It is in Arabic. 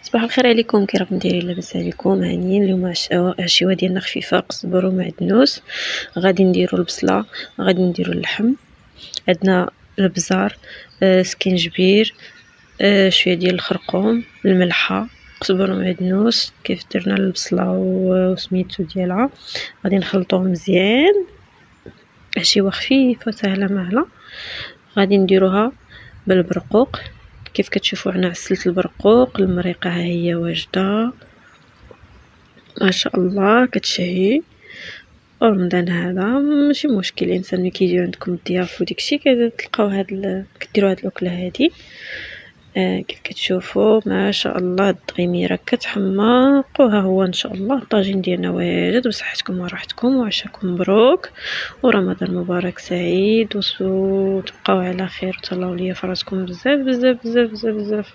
صباح الخير عليكم، كي راكم دايرين؟ لاباس عليكم؟ هانيين. اليوم عشيوه ديالنا خفيفه، قزبر ومعدنوس. غادي نديرو البصله، غادي نديرو اللحم، عندنا البزار، سكينجبير، شويه ديال الخرقوم، الملحه، قزبر ومعدنوس كيف درنا البصله وسميتو ديالها. غادي نخلطوهم مزيان، عشيوه خفيفه وسهله مهله. غادي نديروها بالبرقوق كيف كتشوفوا. عنا عسلت البرقوق، المريقه ها هي واجده ما شاء الله كتشهي. رمضان هذا ماشي مشكل، الانسان ملي كيجيو عندكم الضياف وداكشي كتلقاو كديروا هاد الاكله هادي. كيف كتشوفوا ما شاء الله الدغيميره كتحماق، وها هو ان شاء الله الطاجين ديالنا واجد بصحتكم وراحتكم، وعشاكم مبروك ورمضان مبارك سعيد. وتبقاو على خير وتهلاو ليا فراسكم بزاف بزاف بزاف بزاف بزاف.